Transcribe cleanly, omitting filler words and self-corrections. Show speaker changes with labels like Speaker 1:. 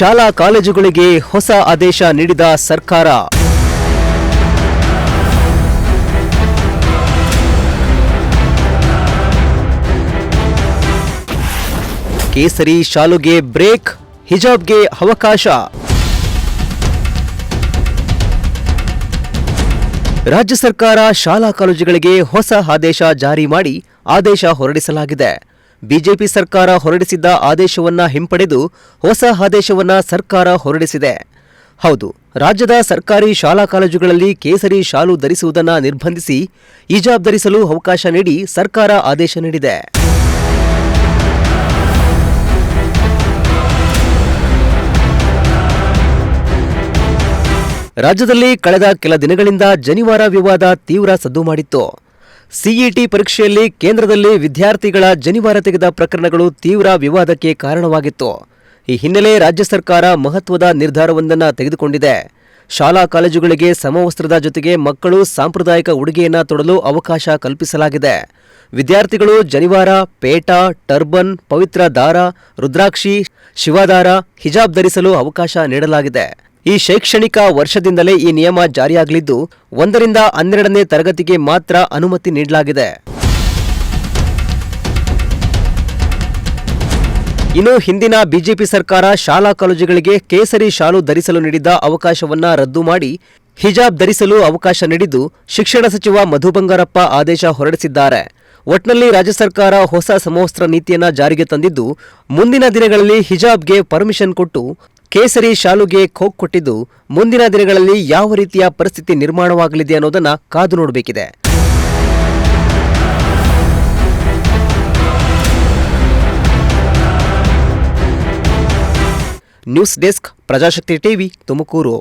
Speaker 1: ಶಾಲಾ ಕಾಲೇಜುಗಳಿಗೆ ಹೊಸ ಆದೇಶ ನೀಡಿದ ಸರ್ಕಾರ. ಕೇಸರಿ ಶಾಲುಗೆ ಬ್ರೇಕ್, ಹಿಜಾಬ್ಗೆ ಅವಕಾಶ. ರಾಜ್ಯ ಸರ್ಕಾರ ಶಾಲಾ ಕಾಲೇಜುಗಳಿಗೆ ಹೊಸ ಆದೇಶ ಜಾರಿ ಮಾಡಿ ಆದೇಶ ಹೊರಡಿಸಲಾಗಿದೆ. ಬಿಜೆಪಿ ಸರ್ಕಾರ ಹೊರಡಿಸಿದ್ದ ಆದೇಶವನ್ನ ಹಿಂಪಡೆದು ಹೊಸ ಆದೇಶವನ್ನ ಸರ್ಕಾರ ಹೊರಡಿಸಿದೆ. ಹೌದು, ರಾಜ್ಯದ ಸರ್ಕಾರಿ ಶಾಲಾ ಕಾಲೇಜುಗಳಲ್ಲಿ ಕೇಸರಿ ಶಾಲು ಧರಿಸುವುದನ್ನು ನಿರ್ಬಂಧಿಸಿ ಹಿಜಾಬ್ ಧರಿಸಲು ಅವಕಾಶ ನೀಡಿ ಸರ್ಕಾರ ಆದೇಶ ನೀಡಿದೆ. ರಾಜ್ಯದಲ್ಲಿ ಕಳೆದ ಕೆಲ ದಿನಗಳಿಂದ ಜನಿವಾರ ವಿವಾದ ತೀವ್ರ ಸದ್ದು ಮಾಡಿತ್ತು. ಸಿಇಟಿ ಪರೀಕ್ಷೆಯಲ್ಲಿ ಕೇಂದ್ರದಲ್ಲಿ ವಿದ್ಯಾರ್ಥಿಗಳ ಜನಿವಾರ ತೆಗೆದ ಪ್ರಕರಣಗಳು ತೀವ್ರ ವಿವಾದಕ್ಕೆ ಕಾರಣವಾಗಿತ್ತು. ಈ ಹಿನ್ನೆಲೆ ರಾಜ್ಯ ಸರ್ಕಾರ ಮಹತ್ವದ ನಿರ್ಧಾರವೊಂದನ್ನು ತೆಗೆದುಕೊಂಡಿದೆ. ಶಾಲಾ ಕಾಲೇಜುಗಳಿಗೆ ಸಮವಸ್ತ್ರದ ಜೊತೆಗೆ ಮಕ್ಕಳು ಸಾಂಪ್ರದಾಯಿಕ ಉಡುಗೆಯನ್ನು ತೊಡಲು ಅವಕಾಶ ಕಲ್ಪಿಸಲಾಗಿದೆ. ವಿದ್ಯಾರ್ಥಿಗಳು ಜನಿವಾರ, ಪೇಟ, ಟರ್ಬನ್, ಪವಿತ್ರ ದಾರ, ರುದ್ರಾಕ್ಷಿ, ಶಿವದಾರ, ಹಿಜಾಬ್ ಧರಿಸಲು ಅವಕಾಶ ನೀಡಲಾಗಿದೆ. ಈ ಶೈಕ್ಷಣಿಕ ವರ್ಷದಿಂದಲೇ ಈ ನಿಯಮ ಜಾರಿಯಾಗಲಿದ್ದು 1ರಿಂದ 12ನೇ ತರಗತಿಗೆ ಮಾತ್ರ ಅನುಮತಿ ನೀಡಲಾಗಿದೆ. ಇನ್ನು ಹಿಂದಿನ ಬಿಜೆಪಿ ಸರ್ಕಾರ ಶಾಲಾ ಕಾಲೇಜುಗಳಿಗೆ ಕೇಸರಿ ಶಾಲು ಧರಿಸಲು ನೀಡಿದ್ದ ಅವಕಾಶವನ್ನ ರದ್ದು ಮಾಡಿ ಹಿಜಾಬ್ ಧರಿಸಲು ಅವಕಾಶ ನೀಡಿದ್ದು ಶಿಕ್ಷಣ ಸಚಿವ ಮಧು ಬಂಗಾರಪ್ಪ ಆದೇಶ ಹೊರಡಿಸಿದ್ದಾರೆ. ಒಟ್ನಲ್ಲಿ ರಾಜ್ಯ ಸರ್ಕಾರ ಹೊಸ ಸಮವಸ್ತ್ರ ನೀತಿಯನ್ನ ಜಾರಿಗೆ ತಂದಿದ್ದು ಮುಂದಿನ ದಿನಗಳಲ್ಲಿ ಹಿಜಾಬ್ಗೆ ಪರ್ಮಿಷನ್ ಕೊಟ್ಟು ಕೇಸರಿ ಶಾಲುಗೆ ಖೋಕ್ ಕೊಟ್ಟಿದ್ದು ಮುಂದಿನ ದಿನಗಳಲ್ಲಿ ಯಾವ ರೀತಿಯ ಪರಿಸ್ಥಿತಿ ನಿರ್ಮಾಣವಾಗಲಿದೆ ಅನ್ನೋದನ್ನ ಕಾದು ನೋಡಬೇಕಿದೆ. News desk, Prajashakti TV, Tumakuru.